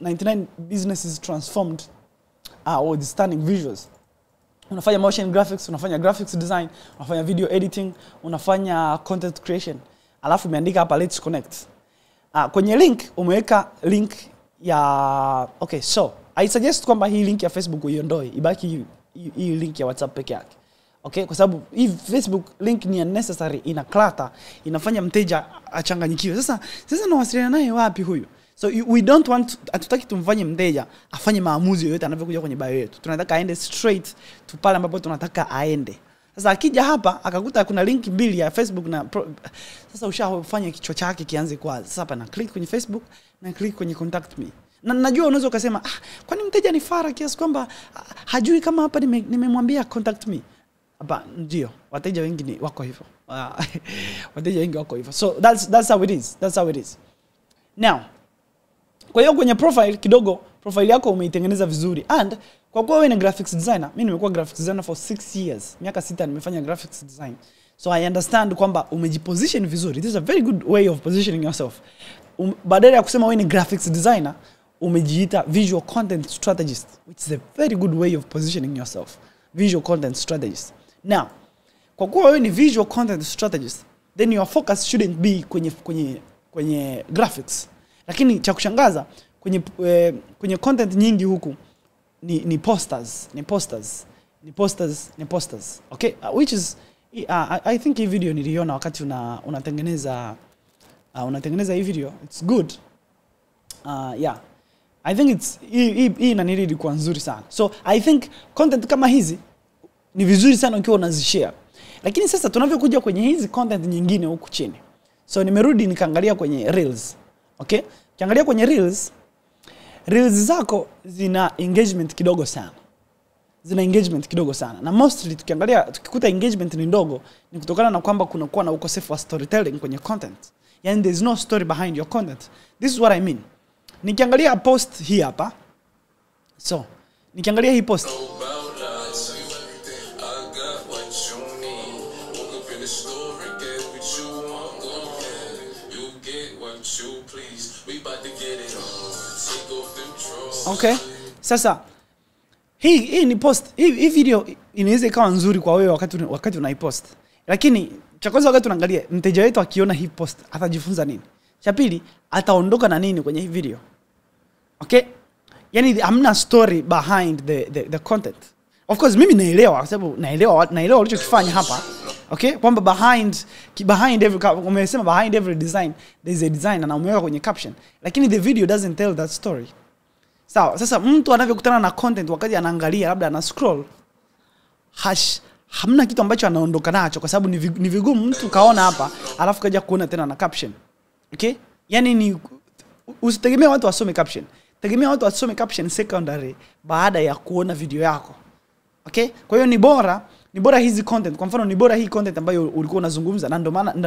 99 businesses transformed with stunning visuals. Unafanya motion graphics, unafanya graphics design, unafanya video editing, unafanya content creation. Alafu umeandika hapa let's connect. Kwenye link umeweka link ya okay, so I suggest kwamba hii link ya Facebook uiondoe, ibaki hii link ya WhatsApp peke yake. Okay, kwa sababu hii Facebook link ni unnecessary, ina clutter, inafanya mteja achanganyikiwe. Sasa nawasiliana naye wapi huyu? So we don't want, hatutaki tumfanye mteja afanye maamuzi yoyote anavyokuja kwenye bio yetu. Tunataka aende straight to pale ambapo tunataka aende. Sasa akija hapa akakuta kuna link mbili ya Facebook na sasa ushafanya kichwa chake kianze kwa sasa hapa na click kwenye Facebook na click kwenye contact me. Na najua unaweza ukasema kwani mteja ni fara kiasi kwamba hajui kama hapa nimemwambia contact me. Hapa ndio wateja wengi ni wako hivyo. Wateja wengi wako hivyo. So that's how it is. That's how it is. Now, kwa hiyo kwenye profile kidogo, profile yako umeitengeneza vizuri, and kwa kuwa wewe ni graphics designer, mimi nimekuwa graphics designer for 6 years. Miaka 6 nimefanya graphics design. So I understand kwamba umejiposition vizuri. This is a very good way of positioning yourself. Badala ya kusema wewe ni graphics designer, umejiita visual content strategist, which is a very good way of positioning yourself. Visual content strategist. Now, kwa kuwa wewe ni visual content strategist, then your focus shouldn't be kwenye graphics. Lakini cha kushangaza kwenye content nyingi huku ni posters. Okay? Which is I think hii video niliona wakati unatengeneza hii video. It's good. Yeah. I think it's hii inaniridi kwa nzuri sana. So I think content kama hizi ni vizuri sana ukiwa unazishare. Lakini sasa tunavyokuja kwenye hizi content nyingine huku chini. So nimerudi nikaangalia kwenye reels. Okay? Kiangalia kwenye reels zako zina engagement kidogo sana. Na mostly tukikuta engagement ni ndogo ni kutokana na kwamba kunakuwa na ukosefu wa storytelling kwenye content. Yani there's no story behind your content. This is what I mean. Nikiangalia post hii hapa. So, nikiangalia hii post. Okay. Sasa hii ni post. Hii video inaweza ikawa nzuri kwa wewe wakati unaipost. Lakini cha kwanza wakati unaangalia mteja wetu akiona hii post atajifunza nini? Cha pili ataondoka na nini kwenye hii video? Okay? Yani hamna story behind the content. Of course mimi naelewa kwa sababu naelewa ulichokifanya hapa. Okay? Kwamba behind every design there is a designer na umeweka kwenye caption. Lakini the video doesn't tell that story. Sawa, sasa mtu anavyokutana na content wakati anaangalia labda ana scroll hamna kitu ambacho anaondoka nacho kwa sababu ni vigumu mtu kaona hapa alafu kaja kuona tena na caption. Okay? Yani usitegemea watu wasome caption. Tegemea watu wasome caption secondary baada ya kuona video yako. Okay? Kwa hiyo ni bora hizi content. Kwa mfano ni bora hii content ambayo ulikuwa unazungumza na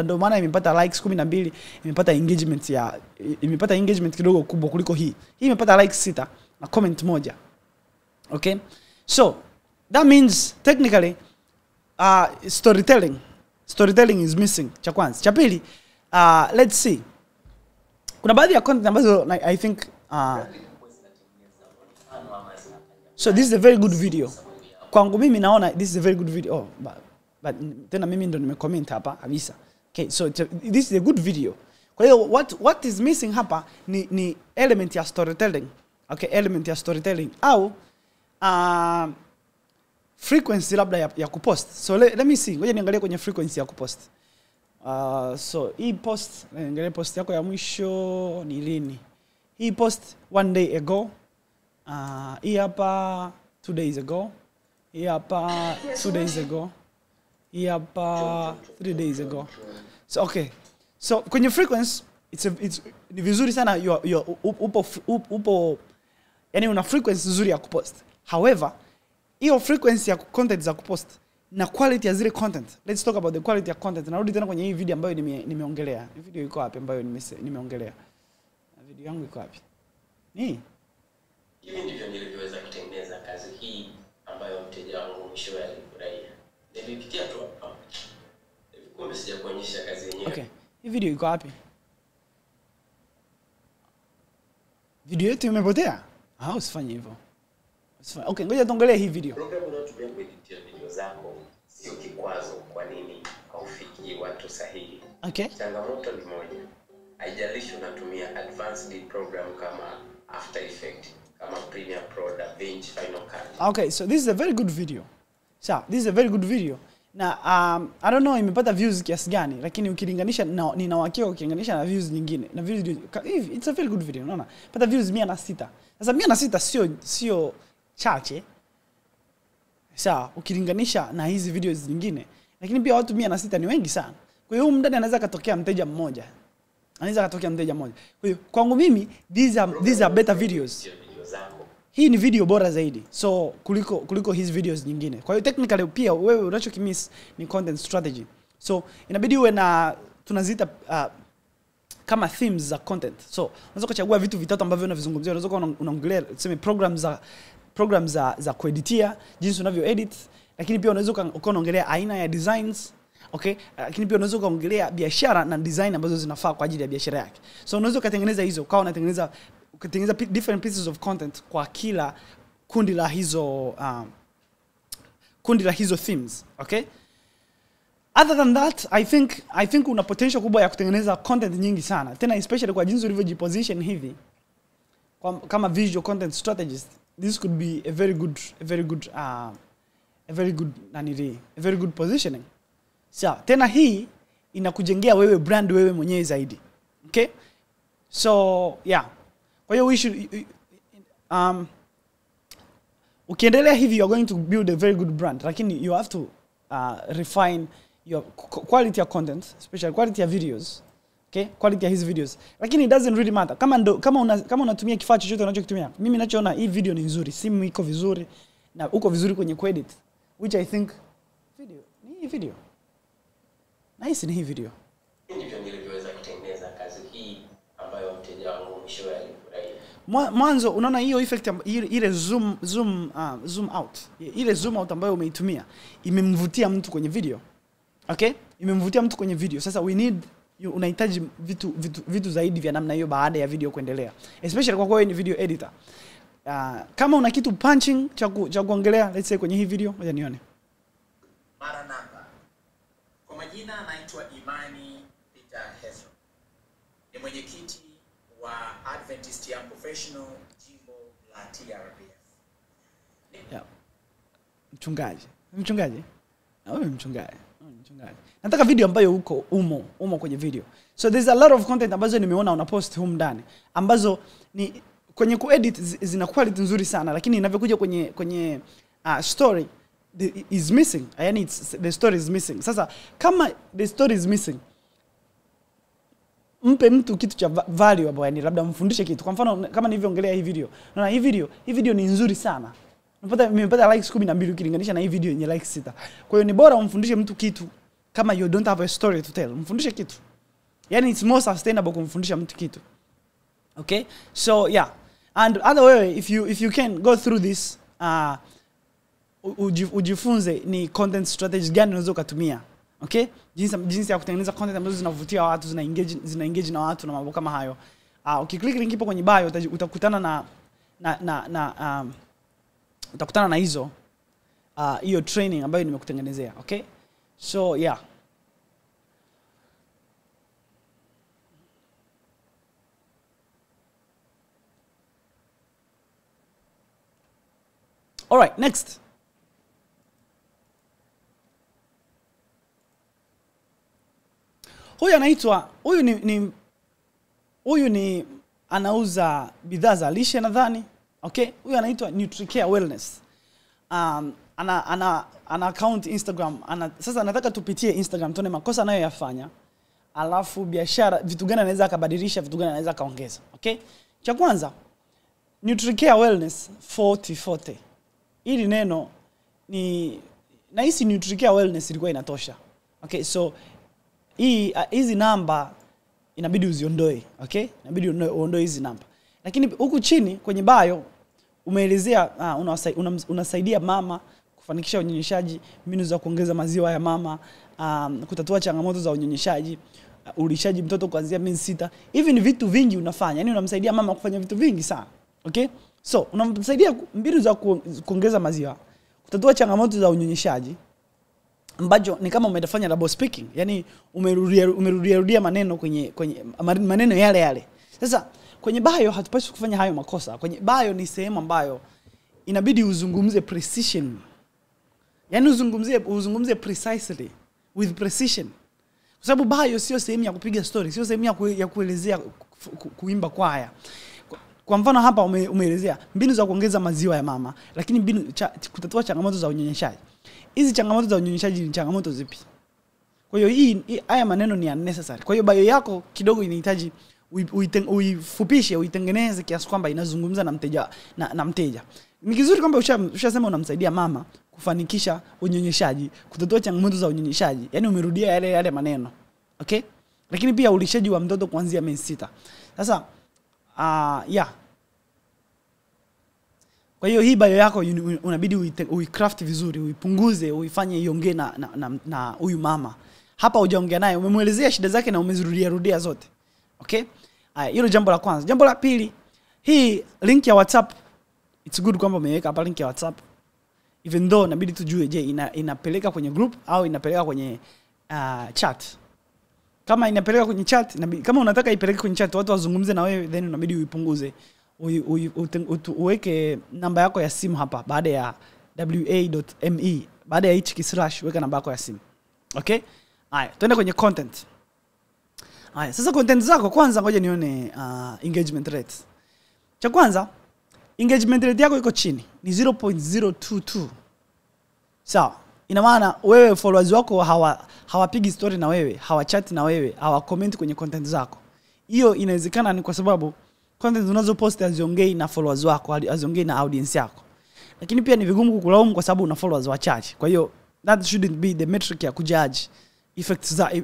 ndio maana imepata likes 12, imepata engagement kidogo kubwa kuliko hii. Hii imepata likes 6 na comment 1. Okay? So, that means technically storytelling is missing. Cha kwanza. Cha pili, let's see. Kuna baadhi ya content ambazo I think so this is a very good video. Kwangu mimi naona this is a very good video. but tena mimi ndo nimecomment hapa kabisa. Okay, so this is a good video. Kwa hiyo what is missing hapa ni element ya storytelling. Okay, element ya storytelling au frequency labda ya kupost. So let me see. Ngoja niangalie kwenye frequency ya kupost. So hii post, niangalie post yako ya mwisho ni lini. Hii post 1 day ago. Hii hapa 2 days ago. Hii hapa 2 days ago. Hii hapa 3 days ago. So okay. So kwenye frequency it's ni vizuri sana upo yani una frequency nzuri ya kupost. However, hiyo frequency ya content za kupost na quality ya zile content. Let's talk about the quality ya content. Narudi tena kwenye hii video ambayo nimeongelea. Hii video iko wapi ambayo nimeongelea? Video yangu iko wapi? Hivi ndivyo nilivyoweza kutengeneza kazi hii ambayo mteja wangu mwishowe alifurahia. Nilipitia tu hapa. Kumbe sijakuonyesha kazi yenyewe. Okay. Hii video iko wapi? Video yetu imepotea? Usifanye hivyo. Okay, ngoja tuangalie hii video. Program unayotumia kueditia video zako sio kikwazo kwa nini haufikii watu sahihi. Okay. Changamoto ni moja. Haijalishi unatumia advanced program kama After Effects, kama Premiere Pro, DaVinci, Final Cut. Okay, so this is a very good video. So, this is a very good video. Na I don't know imepata views kiasi gani, lakini ukilinganisha nina uhakika ukilinganisha na views nyingine. Na views it's a very good video, unaona? Pata views 106. Sasa 106 sio chache. Sawa, ukilinganisha na hizi videos nyingine. Lakini pia watu 106 ni wengi sana. Kwa hiyo mndani anaweza katokea mteja mmoja. Anaweza katokea mteja mmoja. Kwa hiyo kwangu mimi these are better videos. Hii ni video bora zaidi. So kuliko hizi videos nyingine. Kwa hiyo technically pia wewe unachokimiss ni content strategy. So inabidi uwe na tunaziita kama themes za content. So unaweza kuchagua vitu vitatu ambavyo unavizungumzia. Unaweza kuwa unaongelea tuseme programs za kueditia, jinsi unavyo edit, lakini pia unaweza ukaongelea aina ya designs. Okay, lakini pia unaweza kuongelea biashara na design ambazo zinafaa kwa ajili ya biashara yake. So unaweza kutengeneza hizo, ukawa unatengeneza different pieces of content kwa kila kundi la hizo themes. Okay, other than that I think una potential kubwa ya kutengeneza content nyingi sana, tena especially kwa jinsi ulivyojiposition hivi kama visual content strategist. This could be a very good positioning. So tena hii inakujengea wewe brand wewe mwenyewe zaidi. Okay, so yeah, kwa hiyo we should ukiendelea hivi you are going to build a very good brand, lakini you have to refine your quality of content, especially quality of videos. Okay, quality ya hizi videos, lakini it doesn't really matter kama unatumia kifaa chochote unachokitumia. Mimi ninachoona hii video ni nzuri, simu iko vizuri na uko vizuri kwenye kuedit, which I think video nice ni hii video. Ndivyo nilivyoweza kutengeneza kazi hii ambayo mteja wangu mwishowe alifurahia. Mwanzo unaona hiyo effect ile zoom out. Ile zoom out ambayo umeitumia imemvutia mtu kwenye video. Okay? Imemvutia mtu kwenye video. Sasa unahitaji vitu zaidi vya namna hiyo baada ya video kuendelea. Especially kwa wewe ni video editor. Kama una kitu punching cha kuongelea, let's say kwenye hii video, ngoja nione. Maranatha. Kwa majina anaitwa Imani Peter Hezro. Ni mwenyekiti wa Adventist Young Professional jimbo la TRBF. Yeah. Mchungaji? Wewe mchungaji. Nataka video ambayo uko umo kwenye video. So there's a lot of content ambazo nimeona una post humu ndani ambazo ni kwenye kuedit zina quality nzuri sana, lakini inavyokuja kwenye story is missing. Yani the story is missing. Sasa kama the story is missing, mpe mtu kitu cha valuable, yani labda mfundishe kitu. Kwa mfano kama nilivyoongelea hii video. Unaona hii video ni nzuri sana. Nimepata likes 12 ukilinganisha na hii video yenye likes 6. Kwa hiyo ni bora umfundishe mtu kitu kama you don't have a story to tell. Mfundishe kitu. Yani it's more sustainable kumfundisha mtu kitu. Okay? So yeah. And other way, if you can go through this, ujifunze ni content strategies gani unaweza kutumia. Okay? Jinsi ya kutengeneza content ambazo zinavutia watu, zina engage na watu na mambo kama hayo. Ukiklik link ipo kwenye bio utakutana utakutana na hizo hiyo training ambayo nimekutengenezea. Okay? So yeah. All right, next. Huyu ni anauza bidhaa za lishe nadhani. Okay? Huyu anaitwa NutriCare Wellness. Ana account Instagram. Sasa nataka tupitie Instagram tuone makosa anayoyafanya. Alafu biashara vitu gani anaweza akabadilisha, vitu gani anaweza kaongeza. Okay? Cha kwanza, NutriCare Wellness 4040. Hili neno ni nahisi NutriCare Wellness ilikuwa inatosha. Okay? So hizi namba inabidi uziondoe. Okay? Inabidi uondoe hizi namba. Lakini huku chini kwenye bio umeelezea unasaidia mama kufanikisha unyonyeshaji, mbinu za kuongeza maziwa ya mama, kutatua changamoto za unyonyeshaji, ulishaji mtoto kuanzia miezi 6. Hivi ni vitu vingi unafanya. Yaani unamsaidia mama kufanya vitu vingi sana. Okay? So, unamsaidia mbinu za kuongeza maziwa, kutatua changamoto za unyonyeshaji, ambacho ni kama umefanya double speaking. Yaani umerudia maneno kwenye maneno yale. Sasa kwenye bio hatupaswi kufanya hayo makosa. Kwenye bio ni sehemu ambayo inabidi uzungumze precision. Yaani uzungumze precisely with precision. Kwa sababu bio sio sehemu ya kupiga story, sio sehemu ya kuelezea kuimba kwaya. Kwa mfano hapa umeelezea mbinu za kuongeza maziwa ya mama, lakini mbinu kutatua changamoto za unyonyeshaji. Hizi changamoto za unyonyeshaji ni changamoto zipi? Kwa hiyo haya maneno ni unnecessary. Kwa hiyo bio yako kidogo inahitaji uifupishe, uitengeneze kiasi kwamba inazungumza na mteja. Ni kizuri kwamba ushasema unamsaidia mama kufanikisha unyonyeshaji, kutatua changamoto za unyonyeshaji. Yaani umerudia yale maneno. Okay? Lakini pia ulishaji wa mtoto kuanzia miezi 6. Sasa yeah. Kwa hiyo hii bio yako unabidi uicraft vizuri, uipunguze, uifanye iongee na huyu mama. Hapa hujaongea naye, umemuelezea shida zake na umezirudia zote. Okay? Hilo jambo la kwanza. Jambo la pili, hii link ya WhatsApp, it's good kwamba umeweka hapa link ya WhatsApp. Even though inabidi tujue je inapeleka kwenye group au inapeleka kwenye chat. Kama inapeleka kwenye chat, kama unataka ipeleke kwenye chat watu wazungumze na wewe, then unabidi uipunguze. Uweke namba yako ya simu hapa baada ya wa.me, baada ya /, weka namba yako ya simu. Okay? Haya, tuende kwenye content. Haya, sasa content zako kwanza ngoja nione engagement rate. Cha kwanza, engagement rate yako iko chini, ni 0.022. Sawa. Ina maana wewe followers wako hawapigi story na wewe, hawachat na wewe, hawacomment kwenye content zako. Hiyo inawezekana ni kwa sababu content unazopost haziongei na followers wako, haziongei na audience yako. Lakini pia ni vigumu kukulaumu kwa sababu una followers wachache. Kwa hiyo that shouldn't be the metric ya kujudge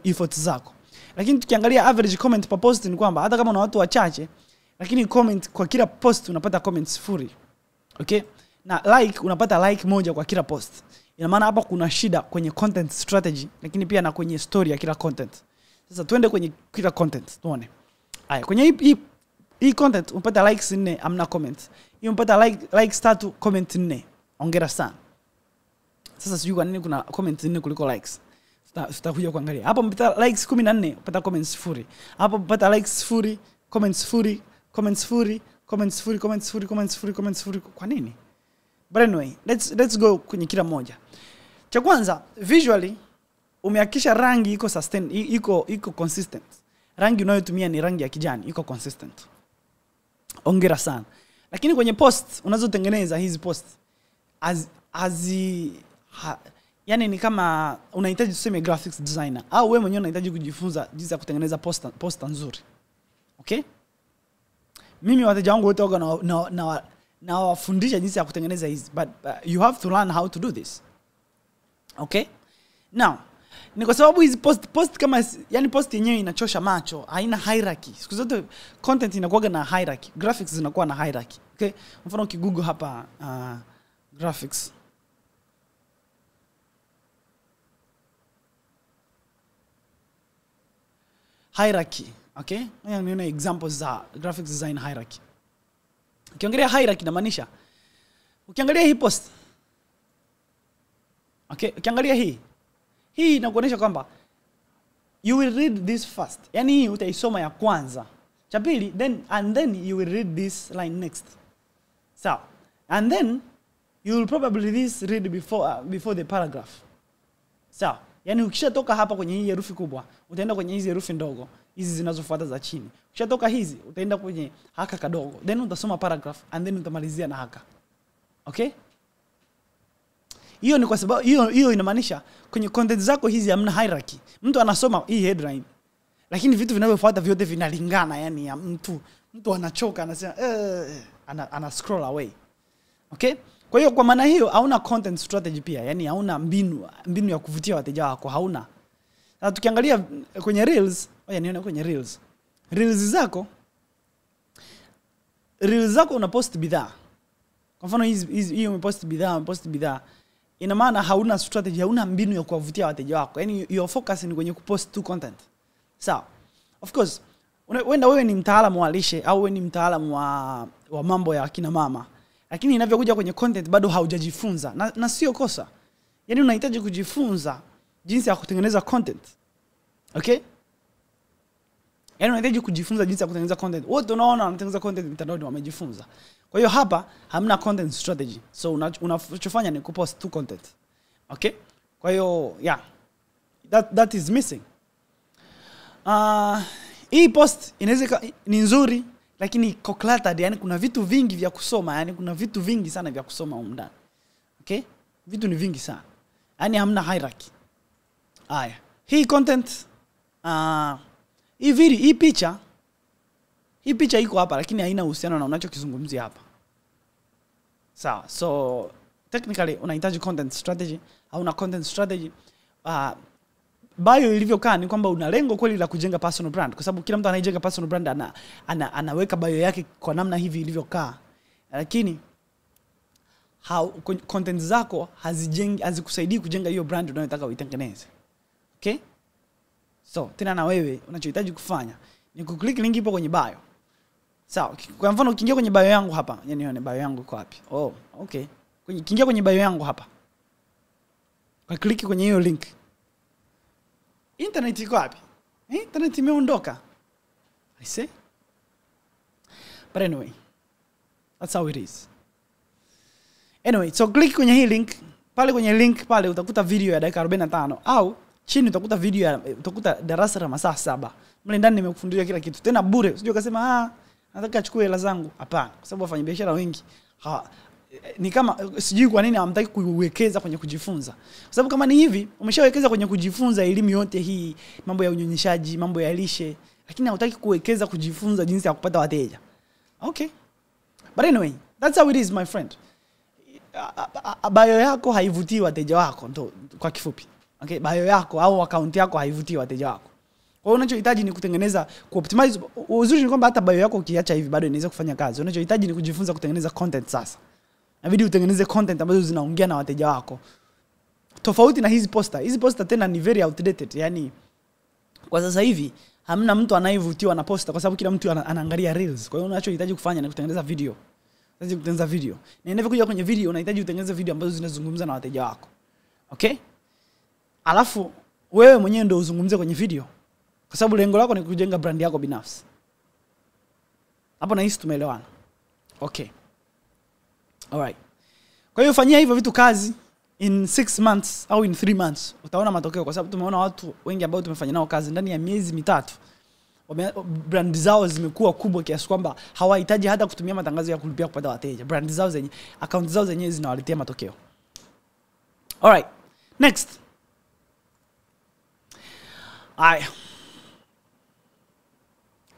efforts zako. Lakini tukiangalia average comment per post ni kwamba hata kama una watu wachache, lakini comment kwa kila post unapata comments 0. Okay? Na like unapata like moja kwa kila post. Ina maana hapa kuna shida kwenye content strategy, lakini pia na kwenye story ya kila content. Sasa tuende kwenye kila content tuone. Haya, kwenye hii content unapata likes 4, amna comments. Hii unapata likes 3, comment 4. Hongera sana. Sasa sijui kwa nini kuna comments 4 kuliko likes. Tutakuja kuangalia. Hapo unapata likes 14, unapata comments 0. Hapo unapata likes 0, comments 0, comments 0, comments 0, comments 0, comments 0, comments 0. Kwa nini? But anyway, let's go kwenye kila moja. Cha kwanza, visually umehakikisha rangi iko iko consistent. Rangi unayotumia ni rangi ya kijani, iko consistent. Hongera sana. Lakini kwenye post unazotengeneza hizi post yani ni kama unahitaji tuseme graphics designer au wewe mwenyewe unahitaji kujifunza jinsi ya kutengeneza poster nzuri. Okay? Mimi wateja wangu wote wako na wafundisha jinsi ya kutengeneza hizi, but you have to learn how to do this. Okay? Now, ni kwa sababu hizi post kama yani post yenyewe inachosha macho, haina hierarchy. Siku zote content inakuwa na hierarchy, graphics zinakuwa na hierarchy. Okay? Mfano ukigoogle hapa graphics, hierarchy. Okay? Haya niona examples za graphics design hierarchy. Ukiangalia hierarchy inamaanisha ukiangalia hii post. Okay, ukiangalia hii Hii inakuonyesha kwamba you will read this first. Yani hii utaisoma ya kwanza. Cha pili, then you will read this line next. So, and then you will probably read before the paragraph. So, yani ukishatoka hapa kwenye hii herufi kubwa, utaenda kwenye hizi herufi ndogo, hizi zinazofuata za chini. Ukishatoka hizi, utaenda kwenye haka kadogo. Then utasoma paragraph and then utamalizia na haka. Okay? Hiyo ni kwa sababu hiyo inamaanisha kwenye content zako hizi hamna hierarchy. Mtu anasoma hii headline, lakini vitu vinavyofuata vyote vinalingana, yani ya mtu anachoka anasema ana scroll away. Okay? Kwa hiyo kwa maana hiyo hauna content strategy pia, yani hauna mbinu ya kuvutia wateja wako, hauna. Na tukiangalia kwenye reels, nione kwenye reels. Reels zako unapost bidhaa. Kwa mfano hiyo umepost bidhaa. Ina maana hauna strategy, hauna mbinu ya kuwavutia wateja wako. Yani your focus ni kwenye kupost tu content. Sawa. Of course, wewe ni mtaalamu wa lishe au wewe ni mtaalamu wa mambo ya kina mama. Lakini inavyokuja kwenye content bado haujajifunza. Na sio kosa. Yani unahitaji kujifunza jinsi ya kutengeneza content. Okay? Yani unahitaji kujifunza jinsi ya kutengeneza content. Wote unaona wanatengeneza content mtandaoni wamejifunza. Kwa hiyo hapa hamna content strategy. So unachofanya ni kupost tu content. Okay? Kwa hiyo that is missing. Hii post inaweza ni nzuri lakini cluttered, yani kuna vitu vingi vya kusoma, yani kuna vitu vingi sana vya kusoma huko ndani. Okay? Vitu ni vingi sana. Yani hamna hierarchy. Haya. Hii content hii picha iko hapa lakini haina uhusiano na unachokizungumzia hapa. Sawa. So technically unahitaji content strategy au una content strategy. Bio ilivyokaa ni kwamba una lengo kweli la kujenga personal brand, kwa sababu kila mtu anayejenga personal brand anaweka bio yake kwa namna hivi ilivyokaa. Lakini content zako hazikusaidii kujenga hiyo brand unayotaka uitengeneze. Okay? So, tena na wewe unachohitaji kufanya ni kuclick link ipo kwenye bio. Sawa. Kwa mfano ukiingia kwenye bio yangu hapa, nione bio yangu iko wapi? Oh, okay. Ukiingia kwenye bio yangu hapa, kwa click kwenye hiyo link. Internet iko wapi? Internet imeondoka. I see. But anyway, that's how it is. Anyway, so click kwenye hii link. Pale kwenye link pale utakuta video ya dakika 45 au chini utakuta darasa la masaa 7. Mle ndani nimekufundisha kila kitu. Tena bure. Usije ukasema nataka achukue hela zangu. Hapana, kwa sababu wafanyabiashara wengi ni kama sijui kwa nini hamtaki kuwekeza kwenye kujifunza. Kwa sababu kama ni hivi, umeshawekeza kwenye kujifunza elimu yote hii, mambo ya unyonyeshaji, mambo ya lishe, lakini hutaki kuwekeza kujifunza jinsi ya kupata wateja. Okay. But anyway, that's how it is, my friend. Bio yako haivutii wateja wako, ndo kwa kifupi. Okay, bio yako au account yako haivutii wateja wako. Kwa hiyo unachohitaji ni kutengeneza, kuoptimize. Uzuri ni kwamba hata bio yako ukiacha hivi bado inaweza kufanya kazi. Unachohitaji ni kujifunza kutengeneza content sasa. Inabidi utengeneze content ambazo zinaongea na wateja wako. Tofauti na hizi poster. Hizi poster tena ni very outdated. Yani kwa sasa hivi hamna mtu anayevutiwa na poster kwa sababu kila mtu anaangalia reels. Kwa hiyo unachohitaji kufanya ni kutengeneza video. Unahitaji kutengeneza video. Na inapokuja kwenye video unahitaji utengeneze video ambazo zinazungumza na wateja wako. Okay? Alafu wewe mwenyewe ndio uzungumzie kwenye video. Kwa sababu lengo lako ni kujenga brand yako binafsi. Hapo na hisi tumeelewana. Okay. Alright. Kwa hiyo fanyia hivyo vitu kazi in 6 months au in 3 months. Utaona matokeo, kwa sababu tumeona watu wengi ambao tumefanya nao kazi ndani ya miezi 3. Brand zao zimekuwa kubwa kiasi kwamba hawahitaji hata kutumia matangazo ya kulipia kupata wateja. Brand zao zenyewe, account zao zenyewe zinawaletea matokeo. Alright. Next.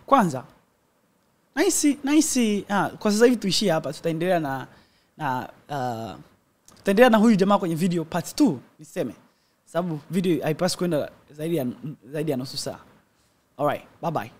Kwanza Nice. Kwa sasa hivi tuishie hapa, tutaendelea tutaendelea na huyu jamaa kwenye video part 2 niseme. Sababu video haipaswi kwenda zaidi ya nusu saa. Alright, bye bye.